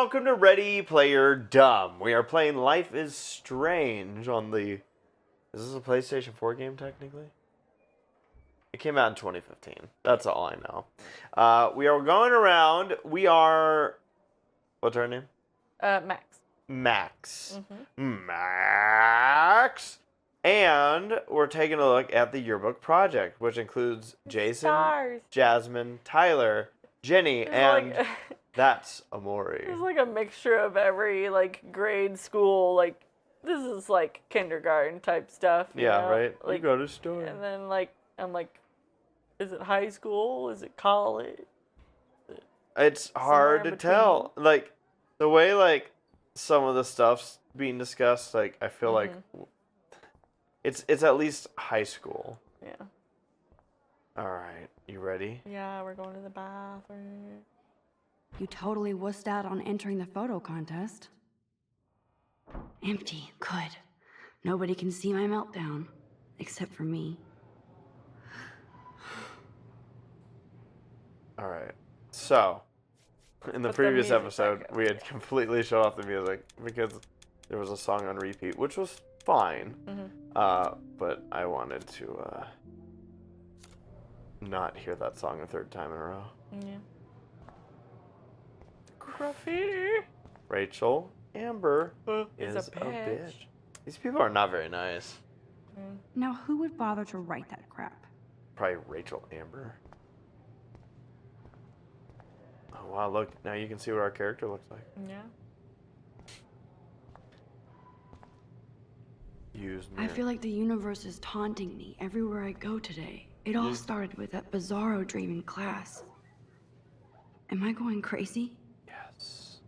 welcome to Ready Player Dumb. We are playing Life is Strange on the... Is this a PlayStation 4 game, technically? It came out in 2015. That's all I know. We are going around. We are... What's her name? Max. Max. Mm-hmm. Max! And we're taking a look at the yearbook project, which includes Jason, Stars. Jasmine, Tyler, Jenny, and... That's Amori. It's like a mixture of every, like, grade school, like, this is, like, kindergarten type stuff. You know? Right? Like, you go to store. And then, like, I'm like, is it high school? Is it college? It's hard to tell. Like, the way, like, some of the stuff's being discussed, like, I feel like it's at least high school. Yeah. Alright, you ready? Yeah, we're going to the bathroom. You totally wussed out on entering the photo contest. Empty. Good. Nobody can see my meltdown. Except for me. Alright. So, in the previous episode, we had completely shut off the music because there was a song on repeat, which was fine. But I wanted to not hear that song a third time in a row. Yeah. Graffiti. Rachel Amber is a bitch. These people are not very nice. Now, who would bother to write that crap? Probably Rachel Amber. Oh wow, look, now you can see what our character looks like. Yeah. Use I feel like the universe is taunting me everywhere I go today. It all started with that bizarro dream in class. Am I going crazy? Yes.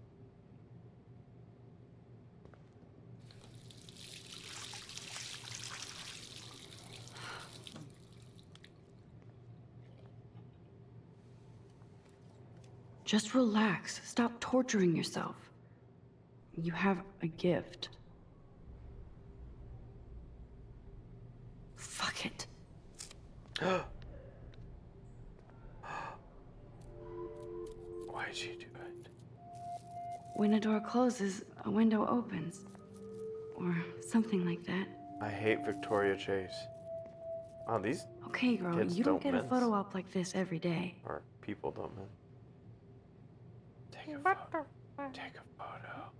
Just relax. Stop torturing yourself. You have a gift. Fuck it. Why'd she do it? When a door closes, a window opens. Or something like that. I hate Victoria Chase. Oh, these Okay, girl, kids you don't get mince. a photo op like this every day. Or people don't mince. Take a photo. Take a photo.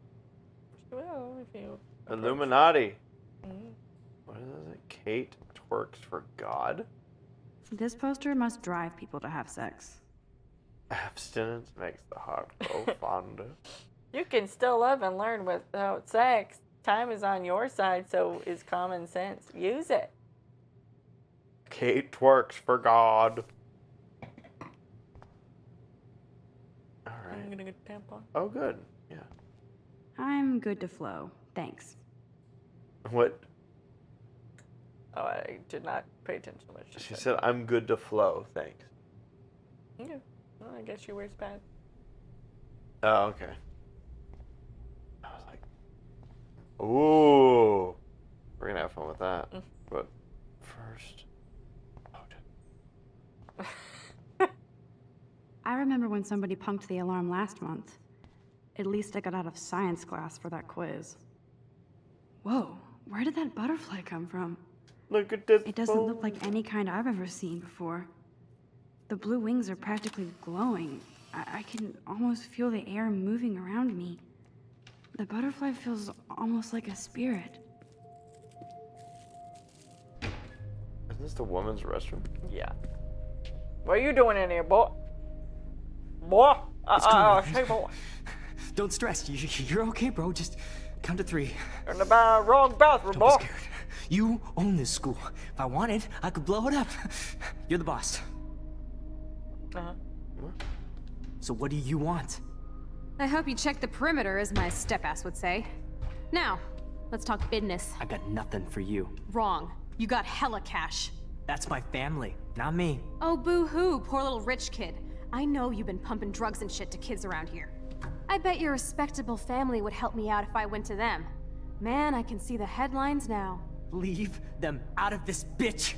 Well, if you Illuminati. What is it? Kate twerks for God? This poster must drive people to have sex. Abstinence makes the heart grow fonder. You can still love and learn without sex. Time is on your side, so is common sense. Use it. Kate twerks for God. Alright. I'm gonna get a tampon. Oh, good. Yeah. I'm good to flow. Thanks. What? Oh, I did not pay attention to what She said, I'm good to flow, thanks. Yeah. Well, I guess she wears pads. Oh, okay. I was like, ooh. We're gonna have fun with that. But first, I remember when somebody punked the alarm last month. At least I got out of science class for that quiz. Whoa, where did that butterfly come from? look at this. It doesn't look like any kind I've ever seen before. The blue wings are practically glowing. I can almost feel the air moving around me. The butterfly feels almost like a spirit. Isn't this the woman's restroom? Yeah. What are you doing in here, boy? Boy? Hey, boy. Don't stress. You're okay, bro. Just count to 3. You're in the wrong bathroom, Don't boy. be scared. You own this school. If I wanted, I could blow it up. You're the boss. So what do you want? I hope you check the perimeter, as my step-ass would say. Now, let's talk business. I got nothing for you. Wrong. You got hella cash. That's my family, not me. Oh, boo-hoo, poor little rich kid. I know you've been pumping drugs and shit to kids around here. I bet your respectable family would help me out if I went to them. Man, I can see the headlines now. Leave them out of this bitch.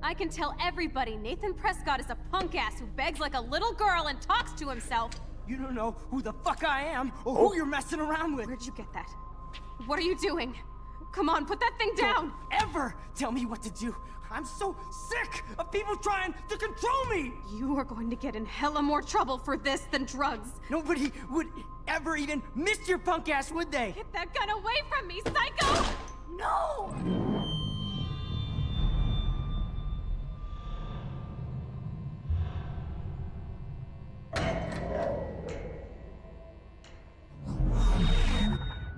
I can tell everybody Nathan Prescott is a punk ass who begs like a little girl and talks to himself. You don't know who the fuck I am or who you're messing around with. Where'd you get that? What are you doing? Come on, put that thing down! Don't ever tell me what to do. I'm so sick of people trying to control me. You are going to get in hella more trouble for this than drugs. Nobody would ever even miss your punk ass, would they? Get that gun away from me, psycho! No!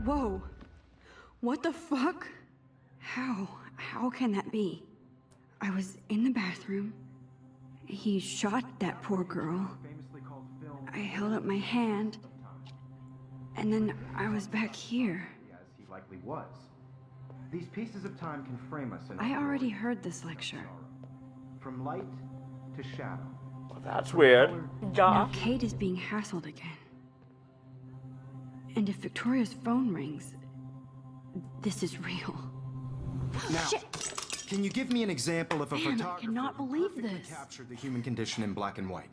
Whoa. What the fuck? How can that be? I was in the bathroom. He shot that poor girl. I held up my hand. And then I was back here. As he likely was. These pieces of time can frame us in I already heard this lecture. from light to shadow. Well, that's weird. Now Kate is being hassled again. And if Victoria's phone rings, this is real. Now, can you give me an example of a Damn, I photographer cannot who believe perfectly this. captured the human condition in black and white?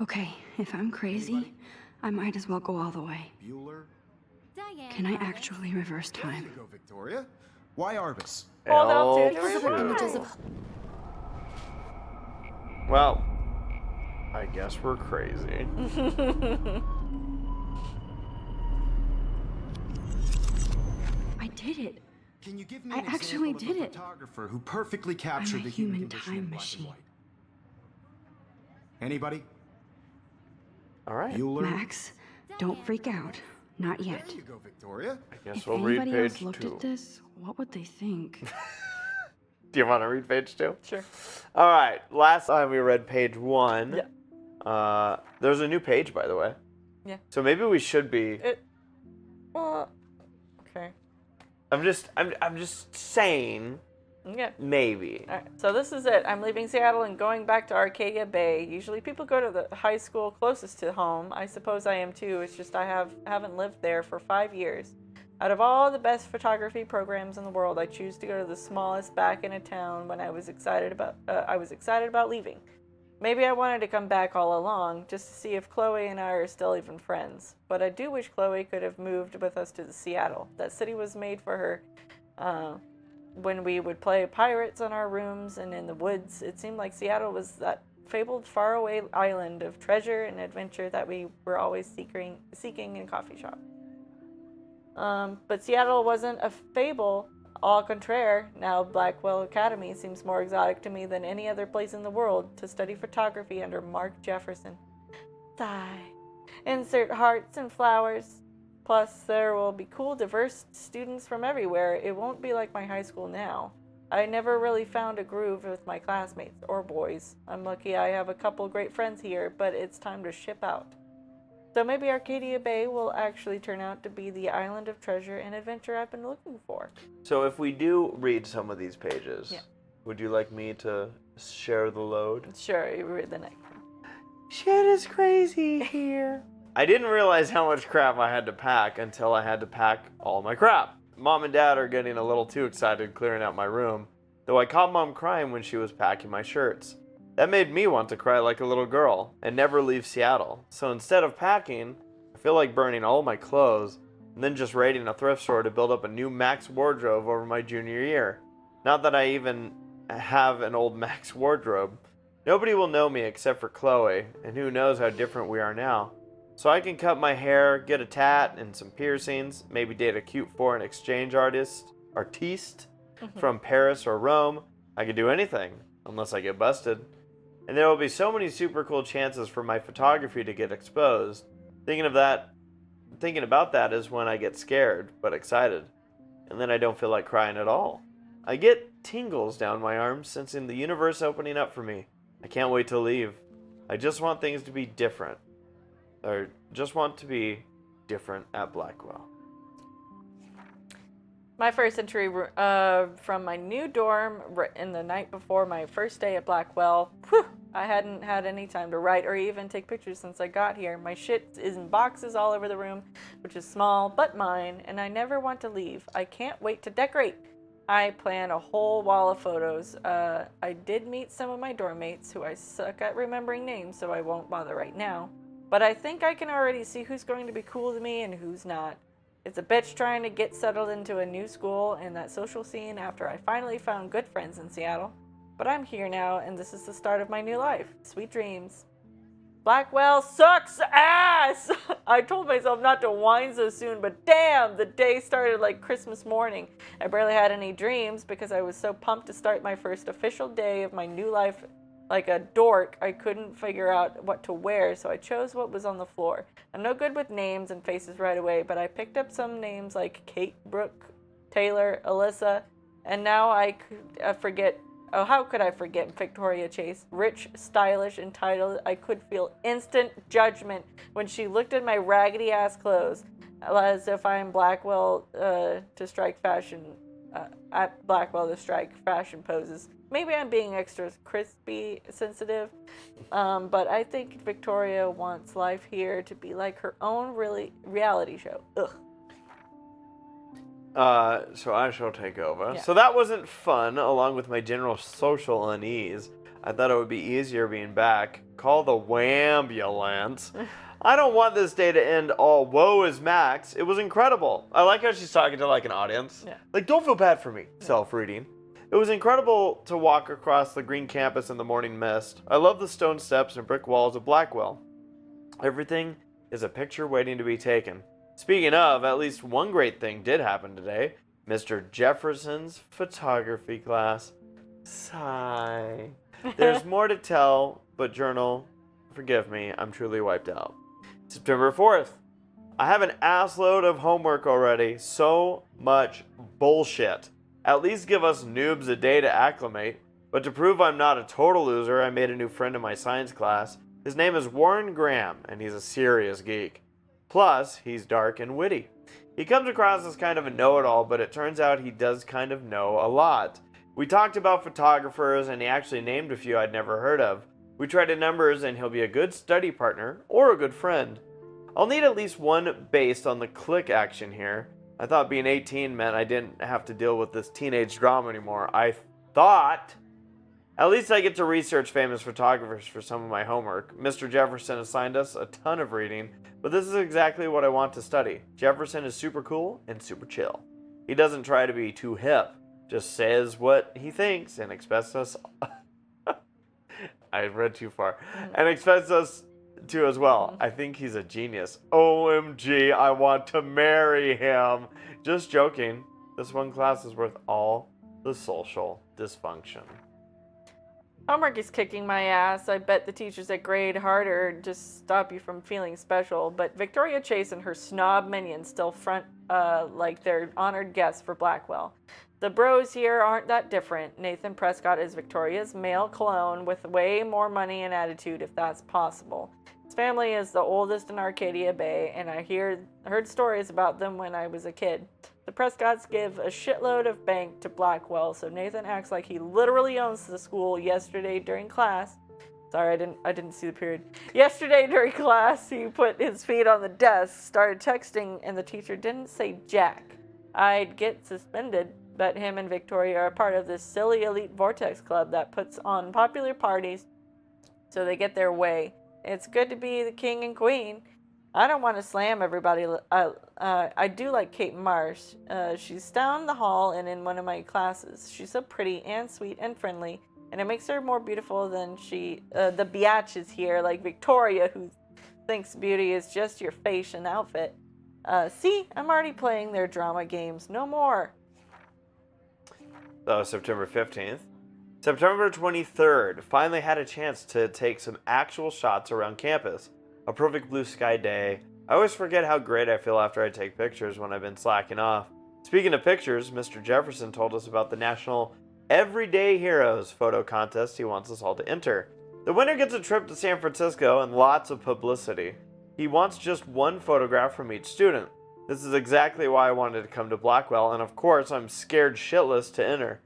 Okay, if I'm crazy, I might as well go all the way. Bueller? Can I actually reverse There time? you go, Victoria. Why Arbus? Hold up to Oh, well, I guess we're crazy. I did it. Can you give me I an actually example did of a it. photographer who perfectly captured a the human human condition in time black machine. and white? Anybody? All right. Bueller? Max, don't freak out. Not yet. There you go, Victoria. I guess If we'll read anybody else page looked 2. at this, what would they think? Do you want to read page 2? Sure. All right. Last time we read page 1. Yeah. There's a new page, by the way. Yeah. So maybe we should be. Well, okay. I'm just saying. Okay. Maybe. All right, so this is it. I'm leaving Seattle and going back to Arcadia Bay. Usually people go to the high school closest to home. I suppose I am too. It's just I haven't lived there for 5 years. Out of all the best photography programs in the world, I choose to go to the smallest back in a town when I was excited about leaving. Maybe I wanted to come back all along just to see if Chloe and I are still even friends. But I do wish Chloe could have moved with us to Seattle. That city was made for her. When we would play pirates on our rooms and in the woods, it seemed like Seattle was that fabled faraway island of treasure and adventure that we were always seeking in coffee shop. But Seattle wasn't a fable. Au contraire, now Blackwell Academy seems more exotic to me than any other place in the world to study photography under Mark Jefferson. Sigh. Insert hearts and flowers. Plus, there will be cool, diverse students from everywhere. It won't be like my high school now. I never really found a groove with my classmates, or boys. I'm lucky I have a couple great friends here, but it's time to ship out. So maybe Arcadia Bay will actually turn out to be the island of treasure and adventure I've been looking for. So if we do read some of these pages, Yeah. would you like me to share the load? Sure, you read the next one. Shit is crazy here. I didn't realize how much crap I had to pack until I had to pack all my crap. Mom and Dad are getting a little too excited clearing out my room, though I caught Mom crying when she was packing my shirts. That made me want to cry like a little girl and never leave Seattle. So instead of packing, I feel like burning all my clothes and then just raiding a thrift store to build up a new Max wardrobe over my junior year. Not that I even have an old Max wardrobe. Nobody will know me except for Chloe, and who knows how different we are now. So I can cut my hair, get a tat and some piercings, maybe date a cute foreign exchange artiste from Paris or Rome. I could do anything, unless I get busted. And there will be so many super cool chances for my photography to get exposed. Thinking about that is when I get scared, but excited. And then I don't feel like crying at all. I get tingles down my arms sensing the universe opening up for me. I can't wait to leave. I just want things to be different. Or just want to be different at Blackwell. My first entry from my new dorm in the night before my first day at Blackwell. Whew, I hadn't had any time to write or even take pictures since I got here. My shit is in boxes all over the room, which is small but mine, and I never want to leave. I can't wait to decorate. I plan a whole wall of photos. I did meet some of my dorm mates who I suck at remembering names, so I won't bother right now. but I think I can already see who's going to be cool to me and who's not. It's a bitch trying to get settled into a new school and that social scene after I finally found good friends in Seattle. But I'm here now, and this is the start of my new life. Sweet dreams. Blackwell sucks ass! I told myself not to whine so soon, but damn, the day started like Christmas morning. I barely had any dreams because I was so pumped to start my first official day of my new life. Like a dork, I couldn't figure out what to wear, so I chose what was on the floor. I'm no good with names and faces right away, but I picked up some names like Kate, Brooke, Taylor, Alyssa, and now I forget. Oh, how could I forget Victoria Chase? Rich, stylish, entitled. I could feel instant judgment when she looked at my raggedy-ass clothes, as if I'm Blackwell to strike fashion. At Blackwell to strike fashion poses. Maybe I'm being extra crispy sensitive, but I think Victoria wants life here to be like her own reality show. Ugh. So I shall take over. Yeah. So that wasn't fun, along with my general social unease. I thought it would be easier being back. Call the wambulance. I don't want this day to end all woe is Max. It was incredible. I like how she's talking to like an audience. Yeah. Like, don't feel bad for me. Self-reading. It was incredible to walk across the green campus in the morning mist. I love the stone steps and brick walls of Blackwell. Everything is a picture waiting to be taken. Speaking of, at least one great thing did happen today. Mr. Jefferson's photography class. Sigh. There's more to tell, but journal, forgive me, I'm truly wiped out. September 4th. I have an assload of homework already. So much bullshit. At least give us noobs a day to acclimate. But to prove I'm not a total loser, I made a new friend in my science class. His name is Warren Graham, and he's a serious geek. Plus, he's dark and witty. He comes across as kind of a know-it-all, but it turns out he does kind of know a lot. We talked about photographers, and he actually named a few I'd never heard of. We traded numbers, and he'll be a good study partner, or a good friend. I'll need at least one based on the click action here. I thought being 18 meant I didn't have to deal with this teenage drama anymore. I thought... At least I get to research famous photographers for some of my homework. Mr. Jefferson assigned us a ton of reading, but this is exactly what I want to study. Jefferson is super cool and super chill. He doesn't try to be too hip, just says what he thinks and expects us... I read too far. And expects us to as well. I think he's a genius. OMG, I want to marry him. Just joking. This one class is worth all the social dysfunction. Homework is kicking my ass. I bet the teachers that grade harder just stop you from feeling special. But Victoria Chase and her snob minions still front like they're honored guests for Blackwell. The bros here aren't that different. Nathan Prescott is Victoria's male clone with way more money and attitude, if that's possible. His family is the oldest in Arcadia Bay, and I heard stories about them when I was a kid. The Prescotts give a shitload of bank to Blackwell, so Nathan acts like he literally owns the school. Yesterday during class, sorry, I didn't see the period. Yesterday during class, he put his feet on the desk, started texting, and the teacher didn't say jack. I'd get suspended, but him and Victoria are part of this silly elite vortex club that puts on popular parties so they get their way. It's good to be the king and queen. I don't want to slam everybody. I do like Kate Marsh. She's down the hall and in one of my classes. She's so pretty and sweet and friendly, and it makes her more beautiful than the biatches here, like Victoria, who thinks beauty is just your face and outfit. See, I'm already playing their drama games. No more. That was September 15th. September 23rd, finally had a chance to take some actual shots around campus. A perfect blue sky day. I always forget how great I feel after I take pictures when I've been slacking off. Speaking of pictures, Mr. Jefferson told us about the National Everyday Heroes photo contest he wants us all to enter. The winner gets a trip to San Francisco and lots of publicity. He wants just one photograph from each student. This is exactly why I wanted to come to Blackwell, and of course I'm scared shitless to enter.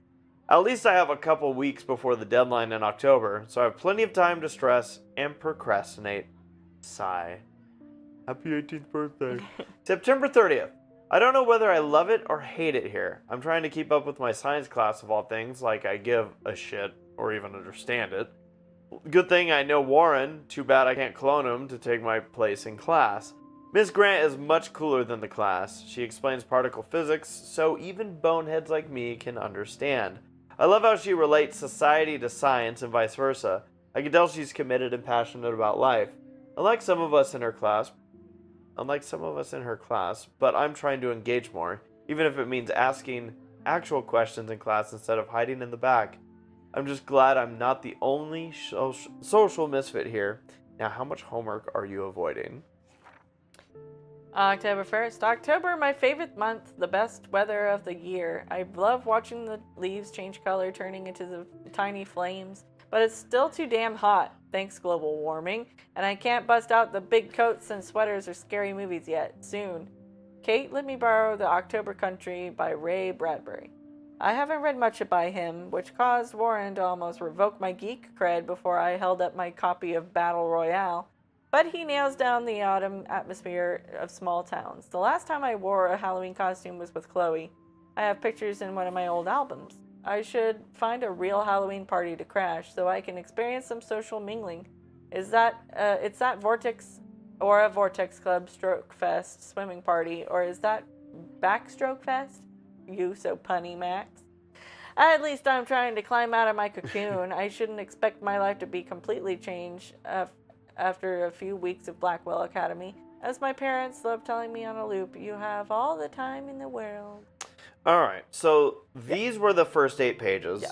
At least I have a couple weeks before the deadline in October, so I have plenty of time to stress and procrastinate. Sigh. Happy 18th birthday. September 30th. I don't know whether I love it or hate it here. I'm trying to keep up with my science class of all things, like I give a shit or even understand it. Good thing I know Warren. Too bad I can't clone him to take my place in class. Miss Grant is much cooler than the class. She explains particle physics so even boneheads like me can understand. I love how she relates society to science and vice versa. I can tell she's committed and passionate about life. Unlike some of us in her class, but I'm trying to engage more, even if it means asking actual questions in class instead of hiding in the back. I'm just glad I'm not the only social misfit here. Now, how much homework are you avoiding? October 1st. October, my favorite month, the best weather of the year. I love watching the leaves change color, turning into the tiny flames. But it's still too damn hot, thanks global warming. And I can't bust out the big coats and sweaters or scary movies yet. Soon. Kate let me borrow The October Country by Ray Bradbury. I haven't read much by him, which caused Warren to almost revoke my geek cred before I held up my copy of Battle Royale. But he nails down the autumn atmosphere of small towns. The last time I wore a Halloween costume was with Chloe. I have pictures in one of my old albums. I should find a real Halloween party to crash so I can experience some social mingling. It's that Vortex or a Vortex Club Stroke Fest swimming party, or is that Backstroke Fest? You so punny, Max. At least I'm trying to climb out of my cocoon. I shouldn't expect my life to be completely changed after a few weeks of Blackwell Academy. As my parents love telling me on a loop, you have all the time in the world. Alright, so these were the first 8 pages. Yeah.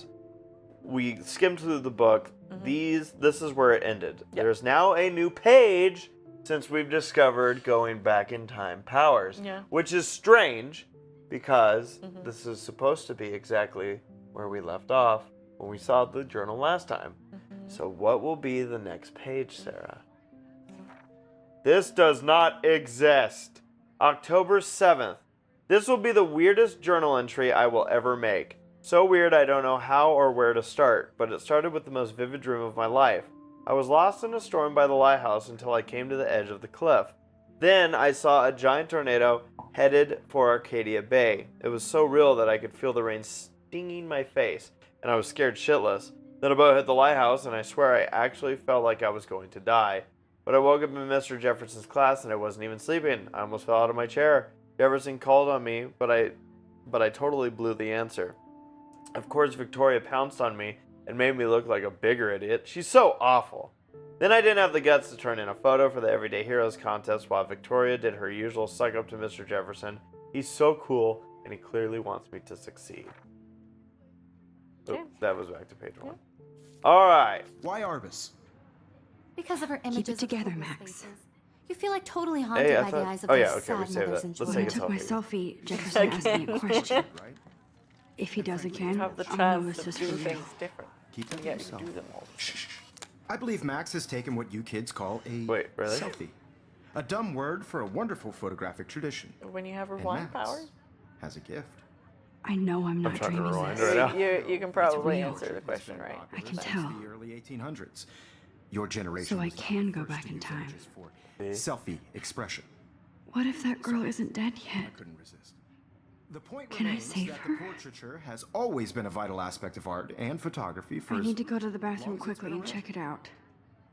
We skimmed through the book. This is where it ended. Yeah. There's now a new page since we've discovered going back in time powers. Yeah. Which is strange because this is supposed to be exactly where we left off when we saw the journal last time. So what will be the next page, Sarah? This does not exist. October 7th. This will be the weirdest journal entry I will ever make. So weird I don't know how or where to start, but it started with the most vivid dream of my life. I was lost in a storm by the lighthouse until I came to the edge of the cliff. Then I saw a giant tornado headed for Arcadia Bay. It was so real that I could feel the rain stinging my face, and I was scared shitless. Then a boat hit the lighthouse, and I swear I actually felt like I was going to die. But I woke up in Mr. Jefferson's class, and I wasn't even sleeping. I almost fell out of my chair. Jefferson called on me, but I totally blew the answer. Of course, Victoria pounced on me and made me look like a bigger idiot. She's so awful. Then I didn't have the guts to turn in a photo for the Everyday Heroes contest while Victoria did her usual suck up to Mr. Jefferson. He's so cool, and he clearly wants me to succeed. Oh, that was back to page 1. All right. Why Arbus? Because of her images. Keep it together, of homeless Max. faces. You feel like totally haunted Hey, I by the thought- eyes of oh, those yeah, okay, we sad saved mothers that. and Let's When I take a children. took my selfie. selfie, Jefferson asked me a question. Right? If he does again, You have the I'll know chance it's to just do for real. things different. Keep that to Yeah, you yourself. do them all. I believe Max has taken what you kids call a Wait, really? selfie. A dumb word for a wonderful photographic tradition. When you have And rewind Max powers, has a gift. I know I'm not trying to dreaming rewind this. right now. you can probably real. answer the question right. I can Since tell. the early 1800s. Your generation So I was the can go first back to in use time. images for selfie expression. What if that girl isn't dead I yet? couldn't resist. The point Can I remains save that her? the portraiture has always been a vital aspect of art and photography for I as need to go to the bathroom long as it's quickly been and check it out.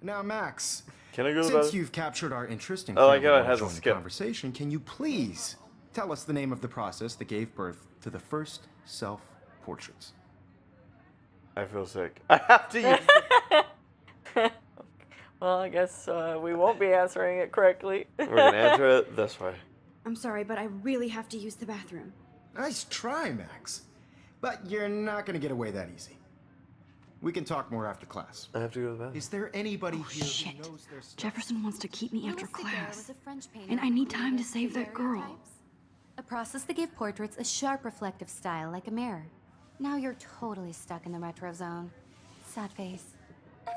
Now, Max, Can I go to the since bathroom? you've captured our interest in I like how it creating has a joint skip. conversation, can you please tell us the name of the process that gave birth to the first self-portraits? I feel sick. I have to use. Well, I guess we won't be answering it correctly. We're gonna answer it this way. I'm sorry, but I really have to use the bathroom. Nice try, Max. But you're not going to get away that easy. We can talk more after class. I have to go to the bathroom. Is there anybody here Shit. who knows their stuff? Jefferson wants to keep me after Louis Daguerre class. was a French painter And I need who time to created save that girl. daguerreotypes. A process that gave portraits a sharp reflective style like a mirror. Now you're totally stuck in the retro zone. Sad face.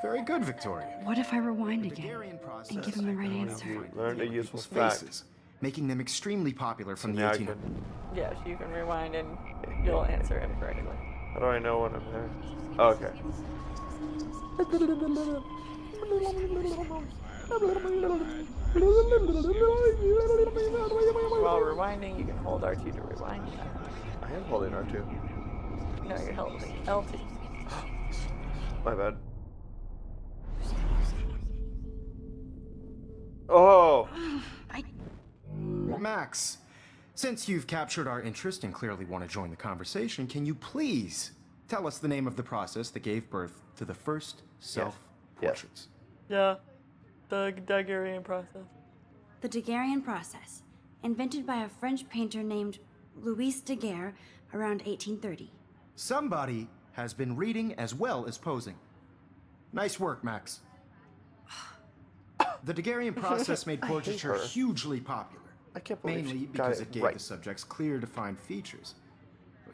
Very good, Victoria. What if I rewind The again Daguerrean process and give him the right answer? You learned a useful people's fact. faces, making them extremely popular from the Now I 1800s. can. Yes, you can rewind and you'll answer him correctly. How do I know when I'm there? Oh, okay. While rewinding, you can hold R2 to rewind. I am holding R2. No, you're holding LT. My bad. Max, since you've captured our interest and clearly want to join the conversation, can you please tell us the name of the process that gave birth to the first self-portraits? Yeah. The Daguerrean process. The Daguerrean process, invented by a French painter named Louis Daguerre around 1830. Somebody has been reading as well as posing. Nice work, Max. The Daguerrean process made portraiture her. hugely popular. I can't believe Mainly she got because it it gave right. the subjects clear, defined features.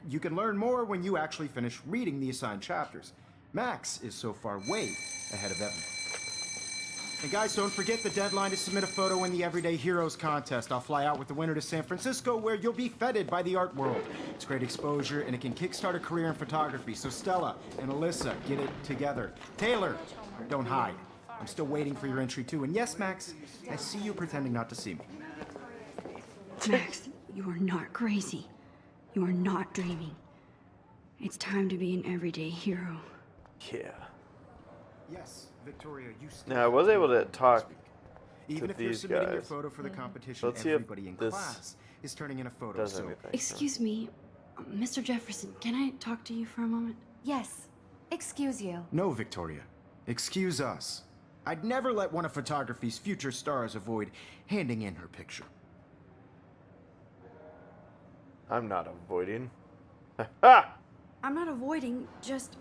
You can learn more when you actually finish reading the assigned chapters. Max is so far way ahead of everyone. And guys, don't forget the deadline to submit a photo in the Everyday Heroes contest. I'll fly out with the winner to San Francisco, where you'll be feted by the art world. It's great exposure, and it can kickstart a career in photography. So Stella and Alyssa, get it together. Taylor, don't hide. I'm still waiting for your entry too. And yes, Max, I see you pretending not to see me. Max, you are not crazy. You are not dreaming. It's time to be an everyday hero. Yeah. Yes, Victoria, you still Now I was able to talk Even to if you're these submitting your guys. photo for the competition, Let's see if everybody in this class is turning in a photo. does So anything. Excuse me, Mr. Jefferson, can I talk to you for a moment? Yes. Excuse you. no, Victoria. Excuse us. I'd never let one of photography's future stars avoid handing in her picture. I'm not avoiding. Ha! I'm not avoiding, just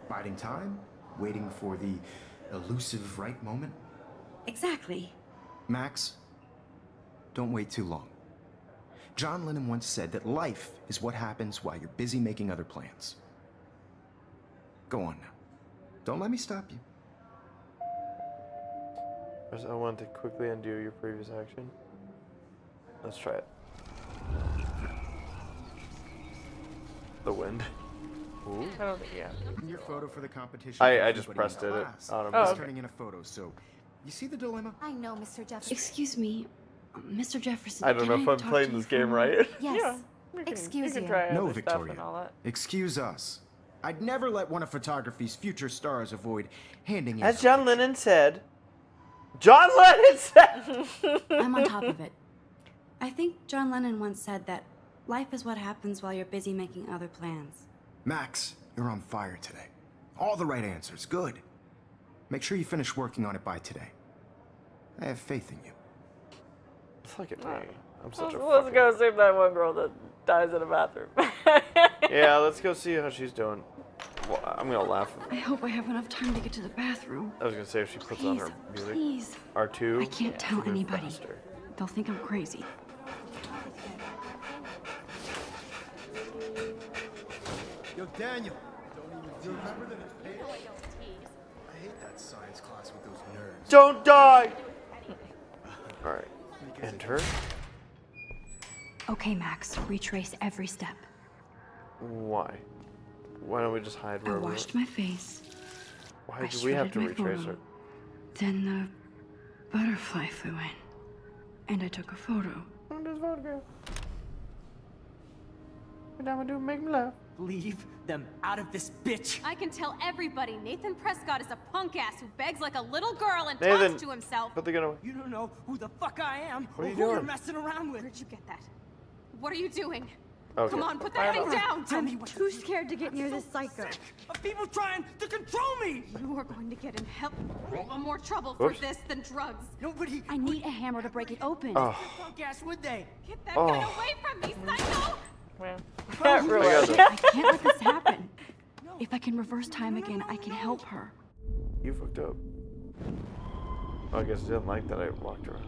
Biding time, waiting for the elusive right moment. exactly. Max, don't wait too long. John Lennon once said that life is what happens while you're busy making other plans. Go on now. Don't let me stop you. First, I want to quickly undo your previous action. Let's try it. The wind. Ooh. I don't think, yeah. Your photo for the competition. I just everybody in pressed it class on him. Oh, is okay. turning in a photo, so you see the dilemma? I know, Mr. Jefferson. Excuse me, Mr. Jefferson. I don't know can if I'm talk playing to you this for a game moment? right. Yes. Yeah. We can, Excuse we can you. try No, other stuff Victoria. and all that. Excuse us. I'd never let one of photography's future stars avoid handing in As her John picture. Lennon said. John Lennon said. I'm on top of it. I think John Lennon once said that life is what happens while you're busy making other plans. Max, you're on fire today. All the right answers. Good. Make sure you finish working on it by today. I have faith in you. Look at me. I'm such a Let's fucking... go save that one girl that dies in a bathroom. Yeah, let's go see how she's doing. Well, I'm gonna laugh. I hope I have enough time to get to the bathroom. I was gonna say if she puts on her music. Please. R2. I can't tell she'll move anybody. faster. They'll think I'm crazy. Yo, Daniel. Do you remember that it's paid? I hate that science class with those nerds. Don't die! Alright. Enter. Okay, Max, retrace every step. Why? Why don't we just hide I where we washed my face. Why I do we have to shredded my retrace photo. her? Then the butterfly flew in. And I took a photo. This photograph. And I'm gonna make me laugh. Leave them out of this bitch. I can tell everybody Nathan Prescott is a punk ass who begs like a little girl and Nathan, talks to himself. Put the gun away. You don't know who the fuck I am What are or you who you're doing? messing around with. Where'd you get that? What are you doing? Okay. Come on, put that thing down! Tell me what Too to do. scared to get near this psycho. Sick of people trying to control me. You are going to get in hell more trouble for Oops. this than drugs. Nobody I need a hammer to break it open. Oh. punk ass would they? Get that gun away from me, psycho! Man. I got this. I can't let this happen. If I can reverse time again, I can help her. You fucked up. Oh, I guess I didn't like that I walked around.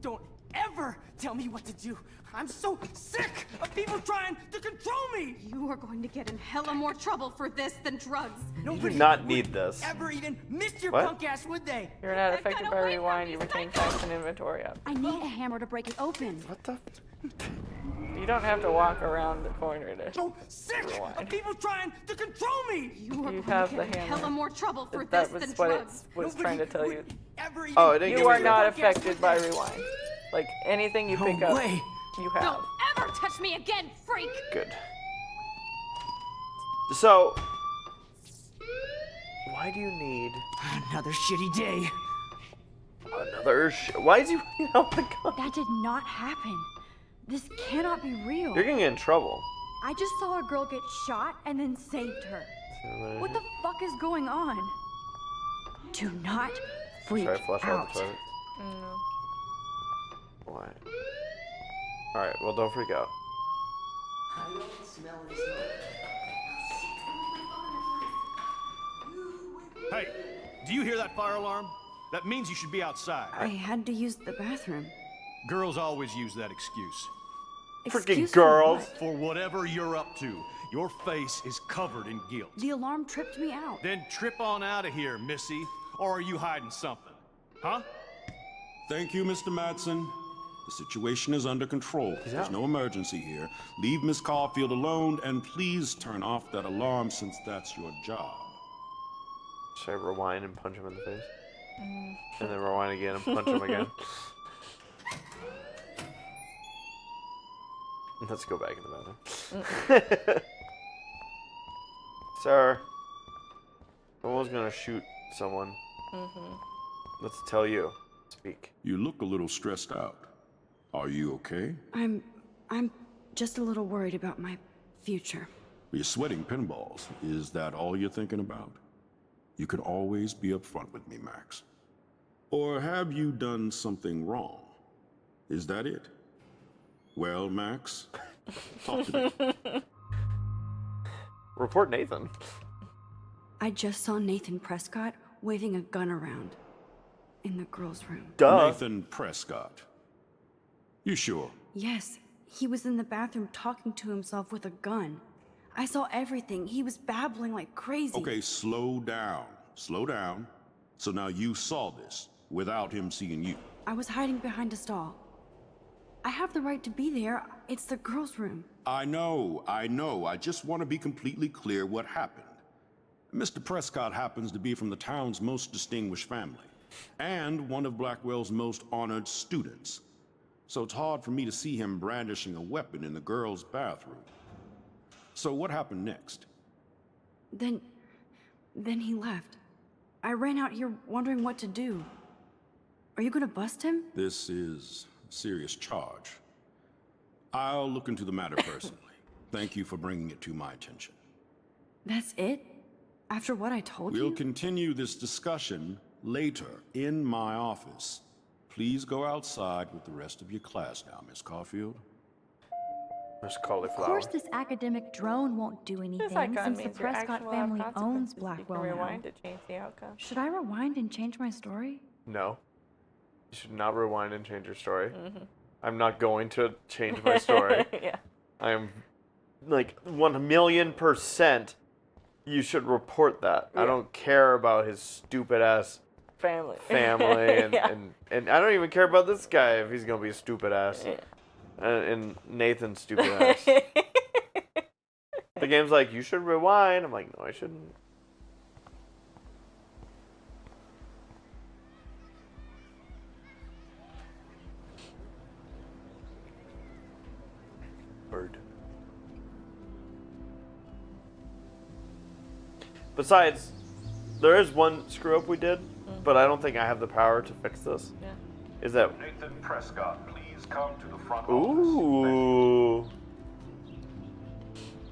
Don't ever tell me what to do. I'm so sick of people trying to control me. You are going to get in hella more trouble for this than drugs. Nobody not would need this. Ever even miss your What? punk ass, would they? You're not Get that affected gun by away from rewind. me, You retain psycho! facts and inventory up. I need a hammer to break it open. What the? You don't have to walk around the corner to. So sick Rewind. of people trying to control me. You are You going have to the get in hammer. hella more trouble for That this was than what it drugs. was trying to tell you. would ever even Oh, it didn't You give are me not punk ass, affected would by they? rewind. Like anything you pick No up, way. you have. Don't ever touch me again, freak! Good. So, why Why do you need Another shitty day. another why is he bringing out the gun? That did not happen. This cannot be real. You're gonna get in trouble. I just saw a girl get shot and then saved her. What the fuck is going on? Do not freak Should I flush out out. the toilet? No. Why? Alright, well, don't freak out. Hey, do you hear that fire alarm? That means you should be outside. I had to use the bathroom. Girls always use that excuse. Freaking Excuse for girls. what? For whatever you're up to, your face is covered in guilt. The alarm tripped me out. Then trip on out of here, Missy. Or are you hiding something? Huh? Thank you, Mr. Madsen. The situation is under control. There's no emergency here. Leave Miss Caulfield alone, and please turn off that alarm since that's your job. Should I rewind and punch him in the face? And then rewind again and punch him again? Let's go back in the bathroom. Sir, someone's gonna shoot someone. Let's tell you. Speak. You look a little stressed out. Are you okay? I'm just a little worried about my future. You're sweating pinballs. Is that all you're thinking about? You can always be upfront with me, Max. Or have you done something wrong? Is that it? Well, Max, talk to me. Report Nathan. I just saw Nathan Prescott waving a gun around in the girls' room. Duh. Nathan Prescott. You sure? Yes, he was in the bathroom talking to himself with a gun. I saw everything. He was babbling like crazy. Okay, slow down. Slow down. So now you saw this without him seeing you. I was hiding behind a stall. I have the right to be there. It's the girls' room. I know. I just want to be completely clear what happened. Mr. Prescott happens to be from the town's most distinguished family, and one of Blackwell's most honored students. So it's hard for me to see him brandishing a weapon in the girls' bathroom. So what happened next? Then he left. I ran out here wondering what to do. Are you gonna bust him? This is a serious charge. I'll look into the matter personally. Thank you for bringing it to my attention. That's it? After what I told We'll you? continue this discussion later in my office. Please go outside with the rest of your class now, Miss Caulfield. There's Of cauliflower. course, this academic drone won't do This anything icon since the means your action Prescott will have family owns consequences. Blackwell You can now. rewind to change the outcome. Should I rewind and change my story? No. You should not rewind and change your story. I'm not going to change my story. Yeah. I am like 1,000,000% you should report that. I Yeah. don't care about his stupid ass Family. family and, Yeah. and I don't even care about this guy if he's gonna be a stupid ass. Yeah. And Nathan's stupid ass. The game's like, you should rewind. I'm like, no, I shouldn't. Bird. Besides, there is one screw up we did, but I don't think I have the power to fix this. Yeah. Is that Nathan Prescott, please come to the front ooh?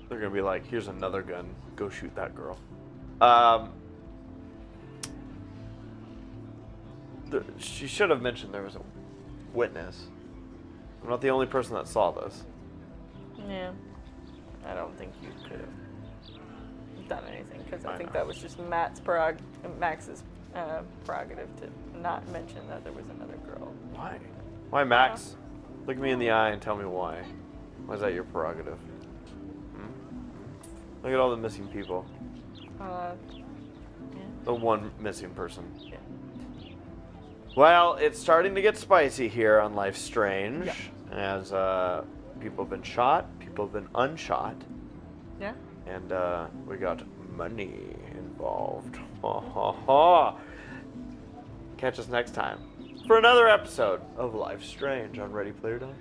They're gonna be like, here's another gun. Go shoot that girl. She should have mentioned there was a witness. I'm not the only person that saw this. Yeah. I don't think you could have done anything because I I think know. that was just Max's prerogative to not mention that there was another girl. Why? Why, Max? Look me in the eye and tell me why. Why is that your prerogative? Look at all the missing people. Yeah. The one missing person. Yeah. Well, it's starting to get spicy here on Life Strange. As people have been shot, people have been unshot, Yeah. and we got money involved. Ha ha ha! Catch us next time for another episode of Life Strange on Ready Player Done.